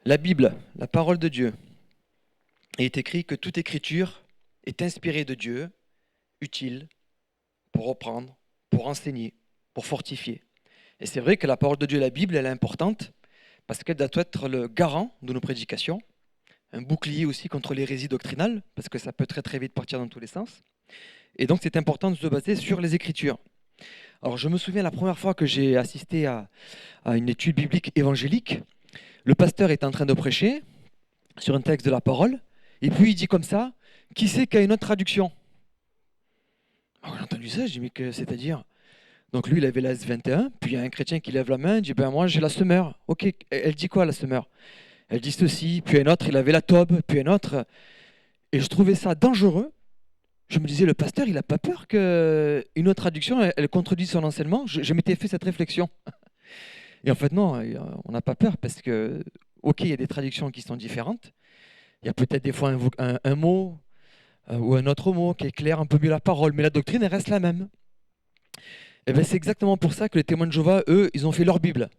La Bible, la parole de Dieu, il est écrit que toute écriture est inspirée de Dieu, utile pour reprendre, pour enseigner, pour fortifier. Et c'est vrai que la parole de Dieu, la Bible, elle est importante parce qu'elle doit être le garant de nos prédications, un bouclier aussi contre l'hérésie doctrinale, parce que ça peut très très vite partir dans tous les sens. Et donc c'est important de se baser sur les Écritures. Alors je me souviens la première fois que j'ai assisté à une étude biblique évangélique, le pasteur est en train de prêcher sur un texte de la parole, et puis il dit comme ça, qui c'est qui a une autre traduction? Alors, j'ai entendu ça, j'ai dit mais c'est-à-dire? Donc lui il avait la S21, puis il y a un chrétien qui lève la main, il dit ben moi j'ai la Semeur. Ok, elle dit quoi la Semeur? Elle dit ceci, puis un autre il avait la Tobe, puis un autre, et je trouvais ça dangereux. Je me disais, le pasteur, il n'a pas peur qu'une autre traduction, elle contredise son enseignement. Je m'étais fait cette réflexion. Et en fait, non, on n'a pas peur parce que, ok, il y a des traductions qui sont différentes. Il y a peut-être des fois un mot ou un autre mot qui éclaire un peu mieux la parole, mais la doctrine, elle reste la même. Et bien, c'est exactement pour ça que les témoins de Jéhovah, eux, ils ont fait leur Bible.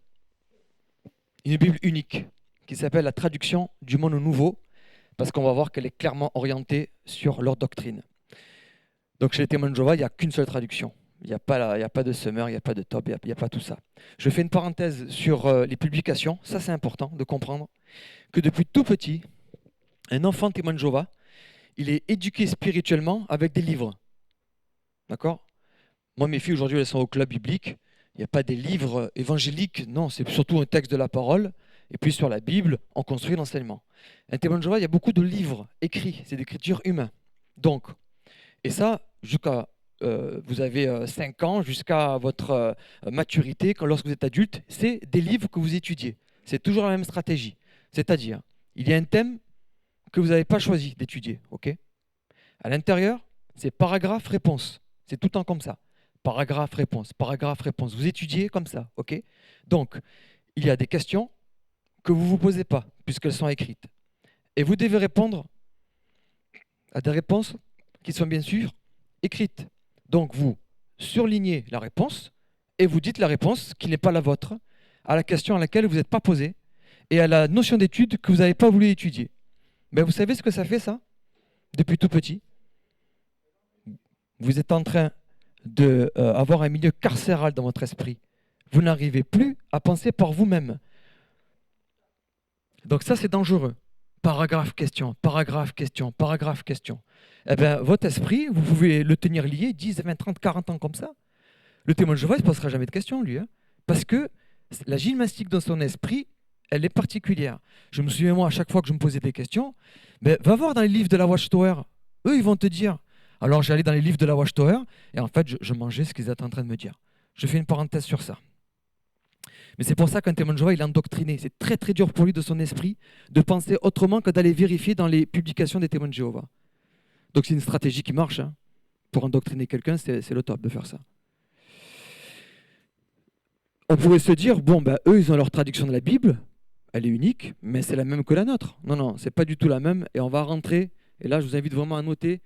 Une Bible unique qui s'appelle la traduction du monde nouveau, parce qu'on va voir qu'elle est clairement orientée sur leur doctrine. Donc chez les témoins de Jéhovah, il n'y a qu'une seule traduction. Il n'y a pas de Summer, il n'y a pas de Top, il n'y a pas tout ça. Je fais une parenthèse sur les publications. Ça, c'est important de comprendre que depuis tout petit, un enfant témoin de Jéhovah, il est éduqué spirituellement avec des livres. D'accord? Moi, mes filles, aujourd'hui, elles sont au club biblique. Il n'y a pas des livres évangéliques. Non, c'est surtout un texte de la parole. Et puis sur la Bible, on construit l'enseignement. Un témoin de Jéhovah, il y a beaucoup de livres écrits. C'est d'écriture humaine. Donc, et ça, jusqu'à vous avez 5 ans, jusqu'à votre maturité, lorsque vous êtes adulte, c'est des livres que vous étudiez. C'est toujours la même stratégie. C'est-à-dire, il y a un thème que vous n'avez pas choisi d'étudier. Ok. À l'intérieur, c'est paragraphe-réponse. C'est tout le temps comme ça. Paragraphe-réponse, paragraphe-réponse. Vous étudiez comme ça. Ok. Donc, il y a des questions que vous ne vous posez pas, puisqu'elles sont écrites. Et vous devez répondre à des réponses qui sont bien sûr écrites. Donc vous surlignez la réponse et vous dites la réponse qui n'est pas la vôtre à la question à laquelle vous n'êtes pas posé et à la notion d'étude que vous n'avez pas voulu étudier. Mais vous savez ce que ça fait ça? Depuis tout petit, vous êtes en train d'avoir un milieu carcéral dans votre esprit. Vous n'arrivez plus à penser par vous-même. Donc ça, c'est dangereux. Paragraphe, question, paragraphe, question, paragraphe, question. Eh bien, votre esprit, vous pouvez le tenir lié 10, 20, 30, 40 ans comme ça. Le témoin de Jéhovah, il ne se posera jamais de questions, lui. Hein, parce que la gymnastique dans son esprit, elle est particulière. Je me souviens, moi, à chaque fois que je me posais des questions, ben, va voir dans les livres de la Watchtower. Eux, ils vont te dire. Alors, j'allais dans les livres de la Watchtower, et en fait, je mangeais ce qu'ils étaient en train de me dire. Je fais une parenthèse sur ça. Mais c'est pour ça qu'un témoin de Jéhovah, il est endoctriné. C'est très très dur pour lui de son esprit de penser autrement que d'aller vérifier dans les publications des témoins de Jéhovah. Donc c'est une stratégie qui marche. Hein. Pour endoctriner quelqu'un, c'est le top de faire ça. On pourrait se dire, bon, ben, eux, ils ont leur traduction de la Bible, elle est unique, mais c'est la même que la nôtre. Non, non, c'est pas du tout la même. Et on va rentrer, et là, je vous invite vraiment à noter,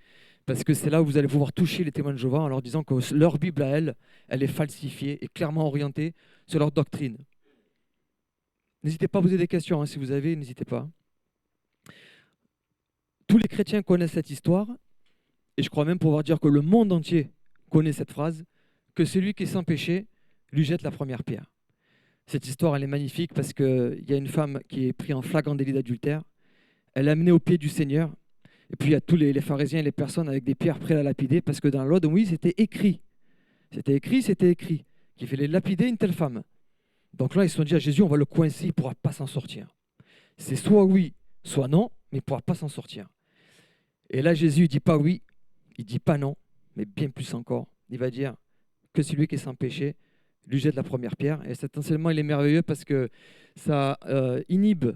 parce que c'est là où vous allez pouvoir toucher les témoins de Jéhovah en leur disant que leur Bible à elle, elle est falsifiée et clairement orientée sur leur doctrine. N'hésitez pas à poser des questions, hein, si vous avez, n'hésitez pas. Tous les chrétiens connaissent cette histoire, et je crois même pouvoir dire que le monde entier connaît cette phrase, que celui qui est sans péché lui jette la première pierre. Cette histoire, elle est magnifique parce qu'il y a une femme qui est prise en flagrant délit d'adultère, elle est amenée au pied du Seigneur, et puis il y a tous les pharisiens et les personnes avec des pierres prêtes à lapider, parce que dans la loi de Moïse, c'était écrit, qu'il fallait lapider une telle femme. Donc là, ils se sont dit à Jésus, on va le coincer, il ne pourra pas s'en sortir. C'est soit oui, soit non, mais il ne pourra pas s'en sortir. Et là, Jésus ne dit pas oui, il ne dit pas non, mais bien plus encore. Il va dire que celui qui est sans péché lui jette la première pierre. Et cet enseignement, il est merveilleux parce que ça inhibe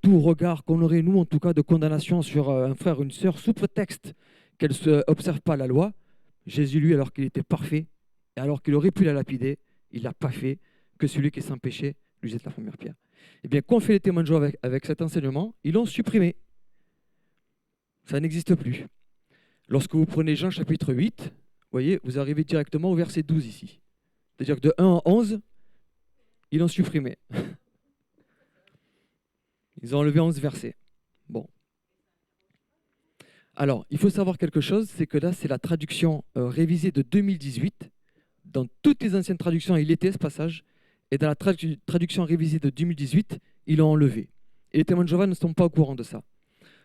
tout regard qu'on aurait, nous, en tout cas, de condamnation sur un frère ou une sœur, sous prétexte qu'elle ne observe pas la loi. Jésus, lui, alors qu'il était parfait, et alors qu'il aurait pu la lapider, il ne l'a pas fait, que celui qui est sans péché lui jette la première pierre. Eh bien, qu'ont fait les témoins de Jéhovah avec cet enseignement? Ils l'ont supprimé. Ça n'existe plus. Lorsque vous prenez Jean chapitre 8, vous voyez, vous arrivez directement au verset 12 ici. C'est-à-dire que de 1 à 11, ils l'ont supprimé. Ils ont enlevé 11 versets. Bon. Alors, il faut savoir quelque chose, c'est que là, c'est la traduction révisée de 2018. Dans toutes les anciennes traductions, il était ce passage. Et dans la traduction révisée de 2018, ils l'ont enlevé. Et les témoins de Jéhovah ne sont pas au courant de ça.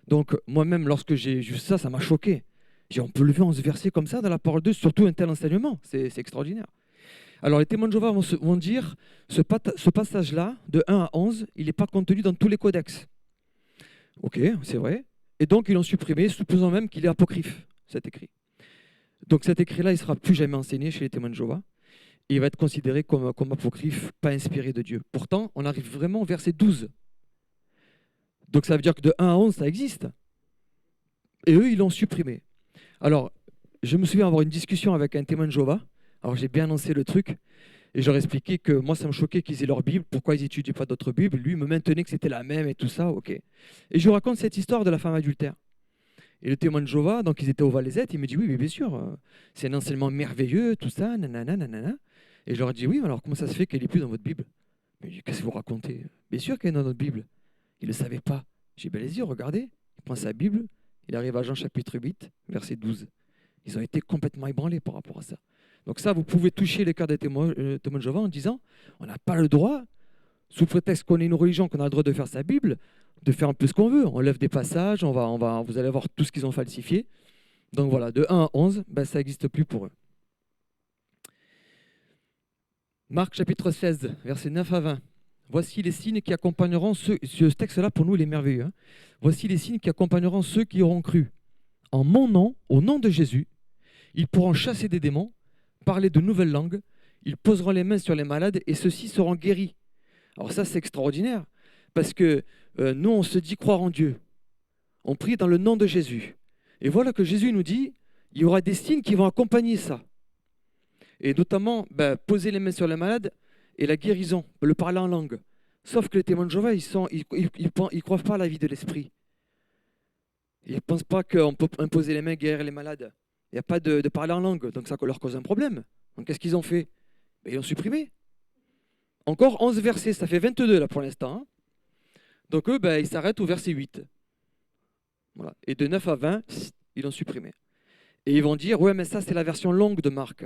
Donc, moi-même, lorsque j'ai vu ça, ça m'a choqué. J'ai dit, on peut lever 11 versets comme ça dans la parole de Dieu, surtout un tel enseignement. C'est extraordinaire. Alors, les témoins de Jéhovah vont dire, ce passage-là, de 1 à 11, il n'est pas contenu dans tous les codex. Ok, c'est vrai. Et donc, ils l'ont supprimé, supposant même qu'il est apocryphe, cet écrit. Donc, cet écrit-là, il ne sera plus jamais enseigné chez les témoins de Jéhovah. Et il va être considéré comme apocryphe, pas inspiré de Dieu. Pourtant, on arrive vraiment au verset 12. Donc, ça veut dire que de 1 à 11, ça existe. Et eux, ils l'ont supprimé. Alors, je me souviens avoir une discussion avec un témoin de Jéhovah. Alors, j'ai bien annoncé le truc. Et j'aurais expliqué que moi, ça me choquait qu'ils aient leur Bible. Pourquoi ils n'étudient pas d'autres Bibles? Lui, il me maintenait que c'était la même et tout ça. Ok. Et je lui raconte cette histoire de la femme adultère. Et le témoin de Jéhovah, donc ils étaient au Valaisette, il me dit oui, mais bien sûr, c'est un enseignement merveilleux, tout ça, nanana, nanana. Et je leur ai dit oui, mais alors comment ça se fait qu'elle n'est plus dans votre Bible? Mais il dit, qu'est-ce que vous racontez? Bien sûr qu'elle est dans notre Bible. Il ne le savait pas. J'ai dit, ben les yeux, regardez. Il prend sa Bible, il arrive à Jean chapitre 8, verset 12. Ils ont été complètement ébranlés par rapport à ça. Donc ça, vous pouvez toucher les cœurs des témoins de Jéhovah en disant, on n'a pas le droit, sous prétexte qu'on est une religion, qu'on a le droit de faire sa Bible, de faire un peu ce qu'on veut. On lève des passages, vous allez voir tout ce qu'ils ont falsifié. Donc voilà, de 1 à 11, ben, ça n'existe plus pour eux. Marc chapitre 16, versets 9 à 20. Voici les signes qui accompagneront ceux... Ce texte-là, pour nous, il est merveilleux. Hein. Voici les signes qui accompagneront ceux qui auront cru. En mon nom, au nom de Jésus, ils pourront chasser des démons, parler de nouvelles langues, ils poseront les mains sur les malades et ceux-ci seront guéris. Alors ça, c'est extraordinaire, parce que nous, on se dit croire en Dieu. On prie dans le nom de Jésus. Et voilà que Jésus nous dit, il y aura des signes qui vont accompagner ça. Et notamment, poser les mains sur les malades et la guérison, le parler en langue. Sauf que les témoins de Jéhovah, ils croient pas à la vie de l'esprit. Ils ne pensent pas qu'on peut imposer les mains, guérir les malades. Il n'y a pas de parler en langue, donc ça leur cause un problème. Donc qu'est-ce qu'ils ont fait? Ils l'ont supprimé. Encore 11 versets, ça fait 22 là pour l'instant. Hein. Donc eux, ils s'arrêtent au verset 8. Voilà. Et de 9 à 20, ils l'ont supprimé. Et ils vont dire, ouais, mais ça, c'est la version longue de Marc.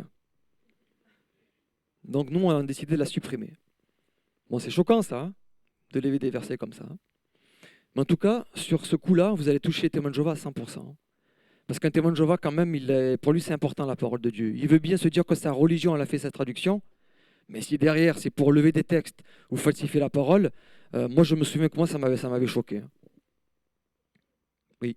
Donc nous, on a décidé de la supprimer. Bon, c'est choquant ça, hein, de lever des versets comme ça. Hein. Mais en tout cas, sur ce coup-là, vous allez toucher les témoins de Jéhovah à 100%. Parce qu'un témoin de Jéhovah, quand même, pour lui, c'est important la parole de Dieu. Il veut bien se dire que sa religion, elle a fait sa traduction. Mais si derrière, c'est pour lever des textes ou falsifier la parole, moi, je me souviens que moi, ça m'avait choqué. Hein. Oui.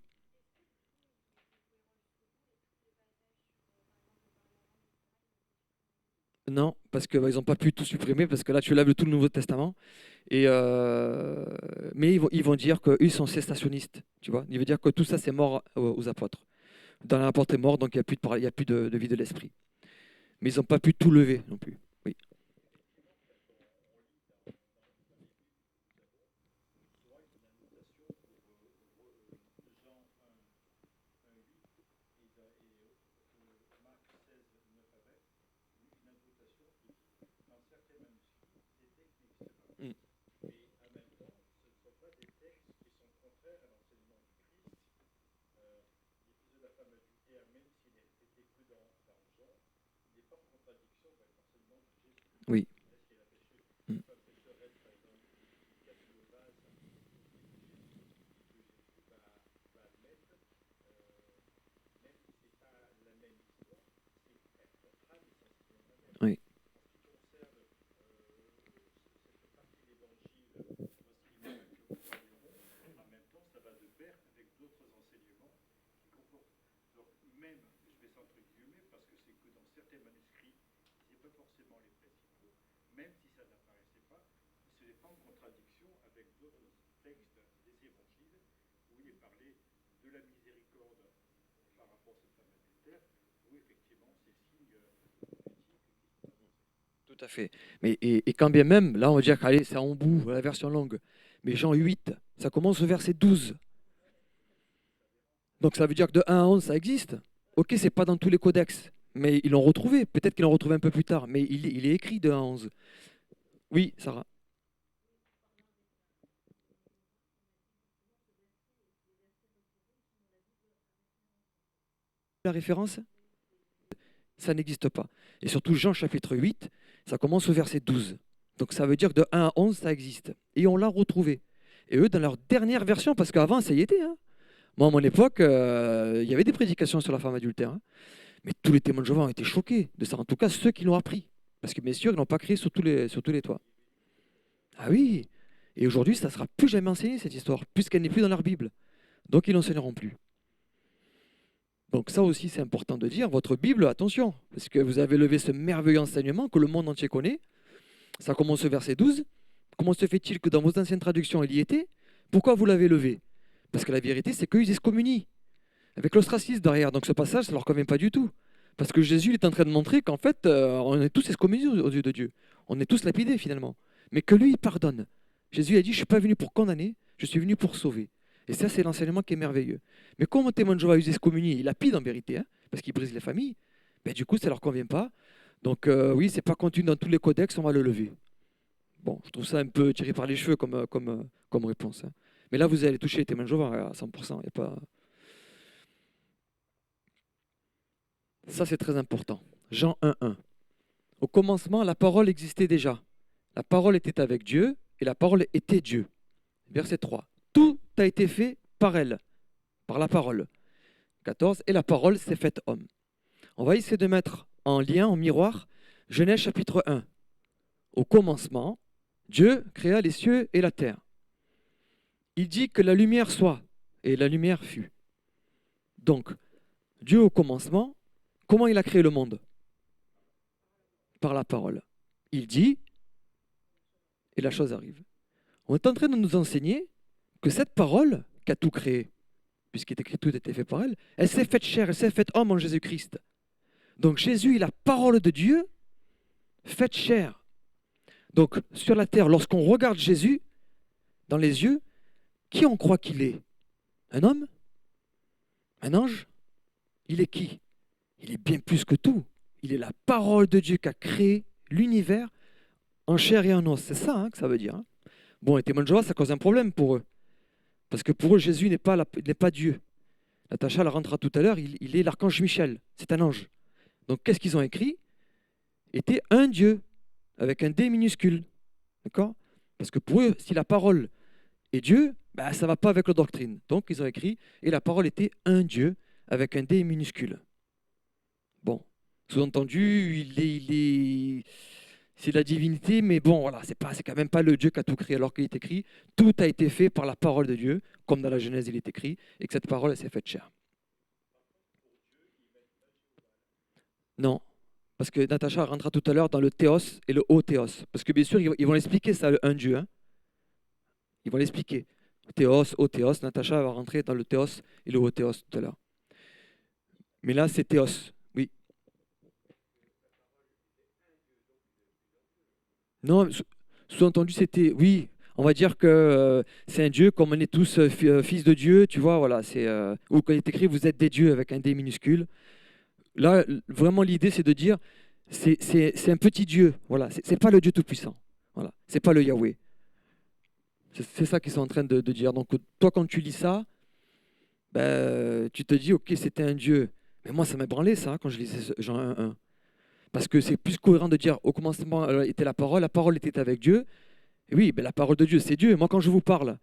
Non, parce qu'ils n'ont pas pu tout supprimer, parce que là, tu lèves tout le Nouveau Testament. Et mais ils vont dire qu'eux sont cessationnistes. Tu vois, il veut dire que tout ça, c'est mort aux apôtres. Dans l'apôtre est mort, donc il n'y a plus de vie de l'esprit. Mais ils n'ont pas pu tout lever non plus. Oui. Mm. Oui. Mm. Oui. Tout à fait. Mais, et quand bien même, là, on va dire qu'allez, c'est en bout, la version longue. Mais Jean 8, ça commence au verset 12. Donc ça veut dire que de 1 à 11, ça existe. Ok, c'est pas dans tous les codex, mais ils l'ont retrouvé. Peut-être qu'ils l'ont retrouvé un peu plus tard, mais il est écrit de 1 à 11. Oui, Sarah. la référence? Ça n'existe pas. Et surtout, Jean chapitre 8, ça commence au verset 12. Donc ça veut dire que de 1 à 11, ça existe. Et on l'a retrouvé. Et eux, dans leur dernière version, parce qu'avant, ça y était. Hein. Moi, à mon époque, il y avait des prédications sur la femme adultère. Hein. Mais tous les témoins de Jéhovah ont été choqués de ça. En tout cas, ceux qui l'ont appris. Parce que bien sûr, ils n'ont pas créé sur tous les toits. Ah oui. Et aujourd'hui, ça ne sera plus jamais enseigné, cette histoire, puisqu'elle n'est plus dans leur Bible. Donc, ils n'enseigneront plus. Donc ça aussi, c'est important de dire, votre Bible, attention, parce que vous avez levé ce merveilleux enseignement que le monde entier connaît. Ça commence au verset 12. Comment se fait-il que dans vos anciennes traductions, il y était? Pourquoi vous l'avez levé? Parce que la vérité, c'est qu'ils excommunient, avec l'ostracisme derrière. Donc ce passage, ça ne leur convient pas du tout. Parce que Jésus il est en train de montrer qu'en fait, on est tous excommuniés aux yeux de Dieu. On est tous lapidés finalement. Mais que lui, il pardonne. Jésus a dit, je ne suis pas venu pour condamner, je suis venu pour sauver. Et ça, c'est l'enseignement qui est merveilleux. Mais comme un témoin de Jéhovah est excommunié, il lapide en vérité, hein, parce qu'il brise les familles, ben, du coup, ça ne leur convient pas. Donc oui, ce n'est pas contenu dans tous les codex, on va le lever. Bon, je trouve ça un peu tiré par les cheveux comme réponse. Hein. Mais là, vous allez toucher les témoins de Jéhovah à 100%. Y a pas... Ça, c'est très important. Jean 1,1. Au commencement, la parole existait déjà. La parole était avec Dieu et la parole était Dieu. Verset 3. Tout a été fait par elle, par la parole. 14. Et la parole s'est faite homme. On va essayer de mettre en lien, en miroir, Genèse chapitre 1. Au commencement, Dieu créa les cieux et la terre. Il dit que la lumière soit, et la lumière fut. Donc, Dieu au commencement, comment il a créé le monde? Par la parole. Il dit, et la chose arrive. On est en train de nous enseigner que cette parole qui a tout créé, puisqu'il est écrit tout a été fait par elle, elle s'est faite chair, elle s'est faite homme en Jésus-Christ. Donc Jésus est la parole de Dieu faite chair. Donc sur la terre, lorsqu'on regarde Jésus dans les yeux, qui on croit qu'il est? Un homme? Un ange? Il est qui? Il est bien plus que tout. Il est la parole de Dieu qui a créé l'univers en chair et en os. C'est ça hein, que ça veut dire. Hein. Bon, les témoins de Jéhovah, ça cause un problème pour eux. Parce que pour eux, Jésus n'est pas Dieu. Natacha la rentrera tout à l'heure, il est l'archange Michel. C'est un ange. Donc qu'est-ce qu'ils ont écrit? Était un Dieu, avec un D minuscule. D'accord? Parce que pour eux, si la parole est Dieu, ben, ça ne va pas avec la doctrine. Donc ils ont écrit, et la parole était un Dieu, avec un D minuscule. Bon, sous-entendu, c'est la divinité, mais bon, voilà, c'est quand même pas le Dieu qui a tout créé, alors qu'il est écrit, tout a été fait par la parole de Dieu, comme dans la Genèse il est écrit, et que cette parole, elle s'est faite chair. Non, parce que Natacha rentrera tout à l'heure dans le théos et le haut théos. Parce que bien sûr, ils vont l'expliquer, ça, un Dieu. Hein. Ils vont l'expliquer. Théos, haut théos, Natacha va rentrer dans le théos et le haut théos tout à l'heure. Mais là, c'est théos, oui. Non, sous-entendu, c'était, oui, on va dire que c'est un Dieu, comme on est tous fils de Dieu, tu vois, voilà, ou quand il est écrit, vous êtes des dieux avec un D minuscule. Là, vraiment, l'idée, c'est de dire, c'est un petit Dieu, voilà, c'est pas le Dieu Tout-Puissant, voilà, c'est pas le Yahweh. C'est ça qu'ils sont en train de dire. Donc, toi, quand tu lis ça, ben, tu te dis, ok, c'était un Dieu. Mais moi, ça m'a branlé, ça, quand je lisais Jean 1,1. Parce que c'est plus cohérent de dire, au commencement était la parole était avec Dieu. Et oui, ben, la parole de Dieu, c'est Dieu. Moi, quand je vous parle,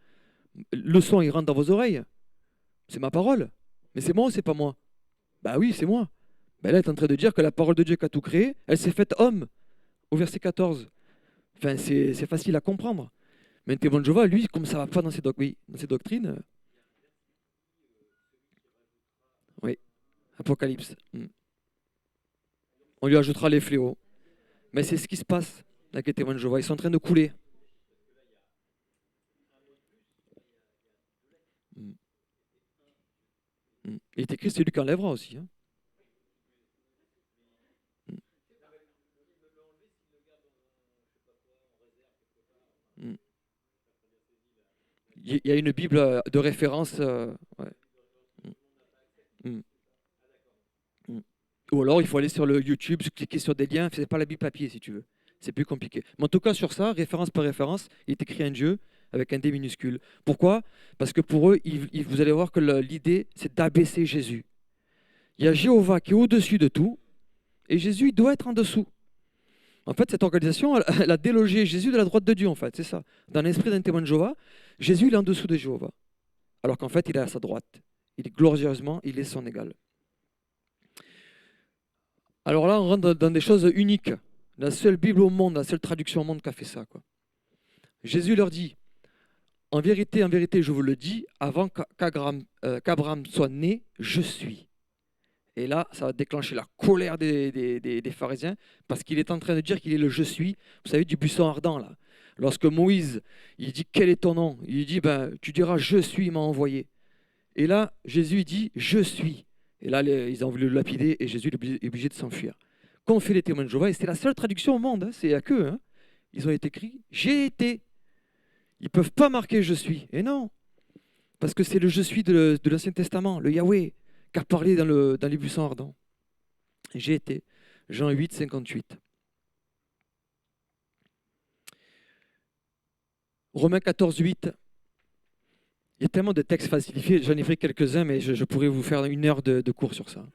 le son, il rentre dans vos oreilles. C'est ma parole. Mais c'est moi ou c'est pas moi? Bah oui, c'est moi. Ben là, il est en train de dire que la parole de Dieu qui a tout créé, elle s'est faite homme, au verset 14. Enfin, c'est facile à comprendre. Mais un témoin de Jéhovah, lui, comme ça ne va pas dans ses, dans ses doctrines, oui, Apocalypse. On lui ajoutera les fléaux. Mais c'est ce qui se passe avec les témoins de Jéhovah. Ils sont en train de couler. Il est écrit, c'est lui qui enlèvera aussi. Hein. Il y a une Bible de référence. Ouais. Ou alors, il faut aller sur le YouTube, cliquer sur des liens. C'est pas la Bible papier, si tu veux. C'est plus compliqué. Mais en tout cas, sur ça, référence par référence, il est écrit un Dieu avec un D minuscule. Pourquoi? Parce que pour eux, vous allez voir que l'idée, c'est d'abaisser Jésus. Il y a Jéhovah qui est au-dessus de tout, et Jésus il doit être en dessous. En fait, cette organisation, elle a délogé Jésus de la droite de Dieu, en fait, c'est ça. Dans l'esprit d'un témoin de Jéhovah, Jésus il est en dessous de Jéhovah, alors qu'en fait, il est à sa droite. Il est glorieusement, il est son égal. Alors là, on rentre dans des choses uniques. La seule Bible au monde, la seule traduction au monde qui a fait ça, quoi. Jésus leur dit, en vérité, je vous le dis, avant qu'Abraham soit né, je suis. Et là, ça va déclencher la colère des pharisiens, parce qu'il est en train de dire qu'il est le je suis, vous savez, du buisson ardent, là. Lorsque Moïse, il dit, quel est ton nom? Il dit, ben, tu diras, je suis, m'a envoyé. Et là, Jésus, il dit, je suis. Et là, ils ont voulu le lapider, et Jésus est obligé de s'enfuir. Qu'ont fait les témoins de Jéhovah? Et c'est la seule traduction au monde, hein, c'est à qu'eux. Hein. Ils ont été écrits, j'ai été. Ils ne peuvent pas marquer je suis. Et non, parce que c'est le je suis de l'Ancien Testament, le Yahweh, qui a parlé dans les buissons ardents. J'ai été. Jean 8, 58. Romains 14, 8. Il y a tellement de textes falsifiés, j'en ai pris quelques-uns, mais je pourrais vous faire 1 heure de cours sur ça.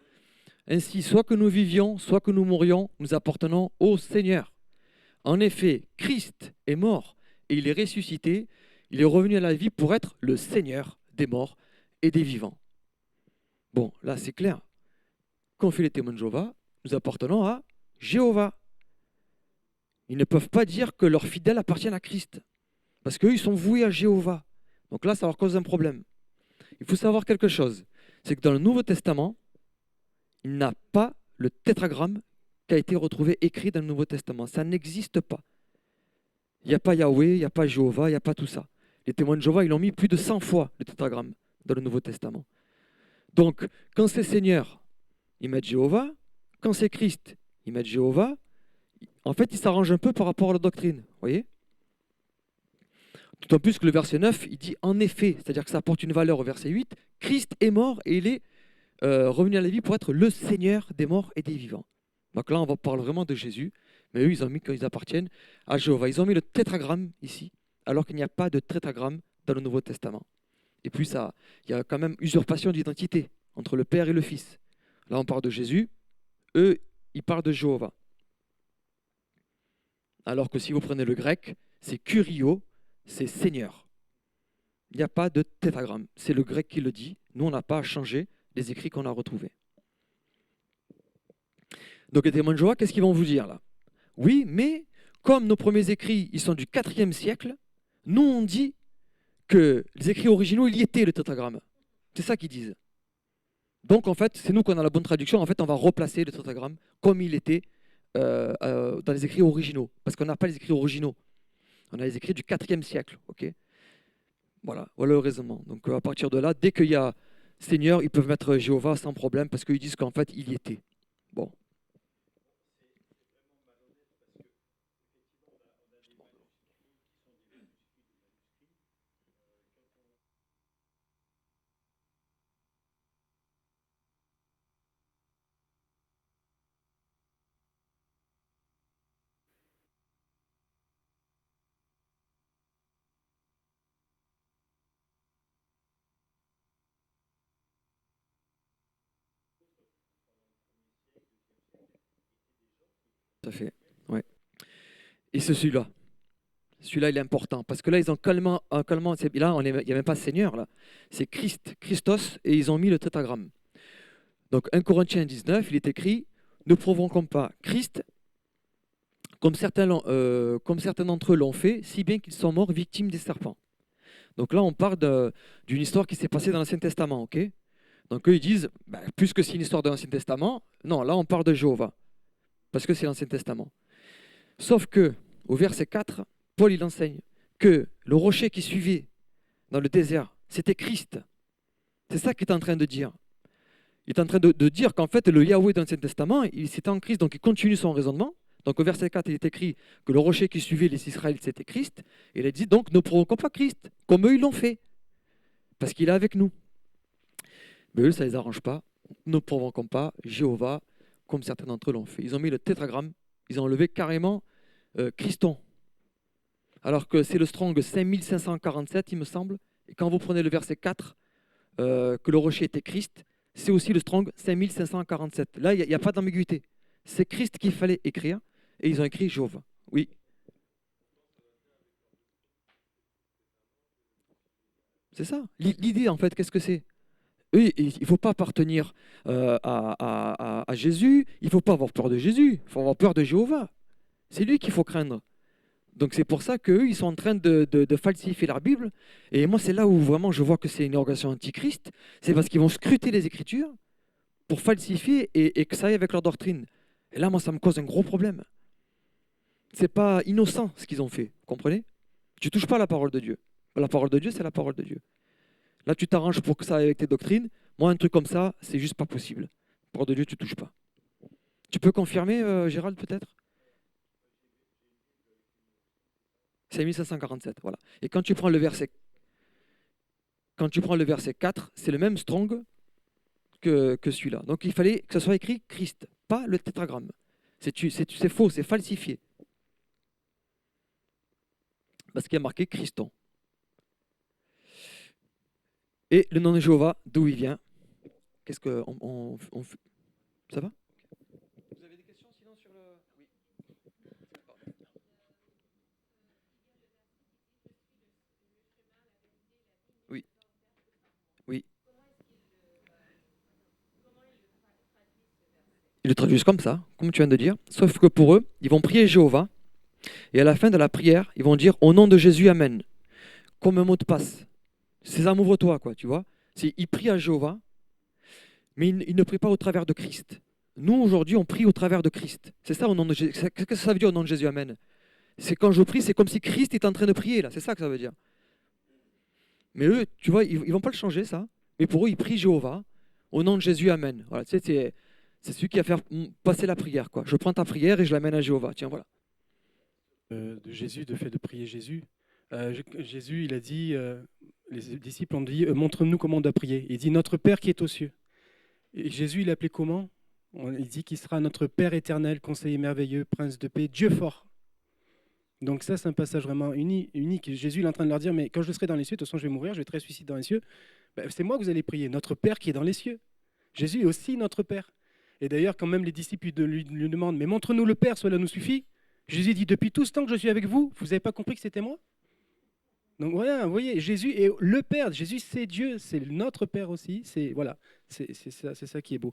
Ainsi, soit que nous vivions, soit que nous mourions, nous appartenons au Seigneur. En effet, Christ est mort et il est ressuscité. Il est revenu à la vie pour être le Seigneur des morts et des vivants. Bon, là c'est clair. Qu'ont fait les témoins de Jéhovah? Nous appartenons à Jéhovah. Ils ne peuvent pas dire que leurs fidèles appartiennent à Christ, parce qu'eux, ils sont voués à Jéhovah. Donc là, ça leur cause un problème. Il faut savoir quelque chose, c'est que dans le Nouveau Testament, il n'a pas le tétragramme qui a été retrouvé écrit dans le Nouveau Testament. Ça n'existe pas. Il n'y a pas Yahweh, il n'y a pas Jéhovah, il n'y a pas tout ça. Les témoins de Jéhovah, ils l'ont mis plus de 100 fois, le tétragramme, dans le Nouveau Testament. Donc, quand c'est Seigneur, ils mettent Jéhovah. Quand c'est Christ, ils mettent Jéhovah. En fait, ils s'arrangent un peu par rapport à la doctrine. Vous voyez? D'autant plus que le verset 9, il dit en effet, c'est-à-dire que ça apporte une valeur au verset 8. Christ est mort et il est revenu à la vie pour être le Seigneur des morts et des vivants. Donc là, on parle vraiment de Jésus. Mais eux, ils ont mis qu'ils appartiennent à Jéhovah. Ils ont mis le tétragramme ici, alors qu'il n'y a pas de tétragramme dans le Nouveau Testament. Et puis, il y a quand même usurpation d'identité entre le Père et le Fils. Là, on parle de Jésus. Eux, ils parlent de Jéhovah. Alors que si vous prenez le grec, c'est Kyrio, c'est Seigneur. Il n'y a pas de tétragramme. C'est le grec qui le dit. Nous, on n'a pas à changer les écrits qu'on a retrouvés. Donc, les témoins de Jéhovah, qu'est-ce qu'ils vont vous dire là? Oui, mais comme nos premiers écrits, ils sont du 4e siècle, nous, on dit que les écrits originaux, il y était le tétragramme. C'est ça qu'ils disent. Donc, en fait, c'est nous qu'on a la bonne traduction. En fait, on va replacer le tétragramme comme il était dans les écrits originaux. Parce qu'on n'a pas les écrits originaux. On a les écrits du 4e siècle. Okay, voilà le raisonnement. Donc, à partir de là, dès qu'il y a Seigneur, ils peuvent mettre Jéhovah sans problème parce qu'ils disent qu'en fait, il y était. Bon. Tout à fait. Ouais. Et c'est celui-là. Celui-là, il est important. Parce que là, ils ont calmement là, il n'y a même pas Seigneur, là. C'est Christ, Christos, et ils ont mis le tétragramme. Donc, 1 Corinthiens 19, il est écrit « Ne provoquons pas Christ, comme certains d'entre eux l'ont fait, si bien qu'ils sont morts victimes des serpents. » Donc là, on parle d'une histoire qui s'est passée dans l'Ancien Testament. Okay, donc eux, ils disent, puisque c'est une histoire de l'Ancien Testament, non, là, on parle de Jéhovah. Parce que c'est l'Ancien Testament. Sauf que, au verset 4, Paul, il enseigne que le rocher qui suivait dans le désert, c'était Christ. C'est ça qu'il est en train de dire. Il est en train de dire qu'en fait, le Yahweh de l'Ancien Testament, c'était en Christ, donc il continue son raisonnement. Donc au verset 4, il est écrit que le rocher qui suivait les Israélites, c'était Christ. Et il a dit, donc ne provoquons pas Christ, comme eux, ils l'ont fait. Parce qu'il est avec nous. Mais eux, ça ne les arrange pas. Ne provoquons pas Jéhovah, comme certains d'entre eux l'ont fait. Ils ont mis le tétragramme, ils ont enlevé carrément Christon. Alors que c'est le Strong 5547, il me semble. Et quand vous prenez le verset 4, que le rocher était Christ, c'est aussi le Strong 5547. Là, il n'y a pas d'ambiguïté. C'est Christ qu'il fallait écrire, et ils ont écrit Jéhovah. Oui. C'est ça. L'idée, en fait, qu'est-ce que c'est? Eux, il ne faut pas appartenir à Jésus, il ne faut pas avoir peur de Jésus, il faut avoir peur de Jéhovah. C'est lui qu'il faut craindre. Donc c'est pour ça qu'eux, ils sont en train de falsifier la Bible. Et moi, c'est là où vraiment je vois que c'est une organisation antichrist. C'est parce qu'ils vont scruter les Écritures pour falsifier et que ça aille avec leur doctrine. Et là, moi, ça me cause un gros problème. C'est pas innocent ce qu'ils ont fait, vous comprenez? Tu touches pas à la parole de Dieu. La parole de Dieu, c'est la parole de Dieu. Là, tu t'arranges pour que ça aille avec tes doctrines. Moi, un truc comme ça, c'est juste pas possible. La parole de Dieu, tu touches pas. Tu peux confirmer, Gérald, peut-être? C'est 1547, voilà. Et quand tu prends le verset 4, c'est le même strong que celui-là. Donc il fallait que ce soit écrit Christ, pas le tétragramme. C'est faux, c'est falsifié. Parce qu'il y a marqué Christon. Et le nom de Jéhovah, d'où il vient? Qu'est-ce que ça va? Vous avez des questions sinon sur le... Oui. Oui. Ils le traduisent comme ça, comme tu viens de dire. Sauf que pour eux, ils vont prier Jéhovah. Et à la fin de la prière, ils vont dire au nom de Jésus, Amen. Comme un mot de passe. Sésame, ouvre-toi, quoi, tu vois. Ils prient à Jéhovah, mais ils ne prient pas au travers de Christ. Nous, aujourd'hui, on prie au travers de Christ. C'est ça au nom de Jésus. Qu'est-ce que ça veut dire au nom de Jésus, Amen? C'est quand je prie, c'est comme si Christ est en train de prier, là. C'est ça que ça veut dire. Mais eux, tu vois, ils ne vont pas le changer, ça. Mais pour eux, ils prient Jéhovah au nom de Jésus, Amen. Voilà, tu sais, c'est celui qui va faire passer la prière, quoi. Je prends ta prière et je l'amène à Jéhovah. Tiens, voilà. De Jésus, de fait de prier Jésus. Jésus, il a dit, les disciples ont dit, montre-nous comment on doit prier. Il dit, notre Père qui est aux cieux. Et Jésus, il appelait comment? Il dit qu'il sera notre Père éternel, conseiller merveilleux, prince de paix, Dieu fort. Donc ça, c'est un passage vraiment unique. Jésus, il est en train de leur dire, mais quand je serai dans les cieux, de toute façon, je vais mourir, je vais être ressuscité dans les cieux. Ben, c'est moi que vous allez prier, notre Père qui est dans les cieux. Jésus est aussi notre Père. Et d'ailleurs, quand même les disciples lui demandent, mais montre-nous le Père, cela nous suffit. Jésus dit, depuis tout ce temps que je suis avec vous, vous n'avez pas compris que c'était moi? Donc voilà, vous voyez, Jésus est le Père. Jésus, c'est Dieu, c'est notre Père aussi. C'est voilà, c'est ça qui est beau.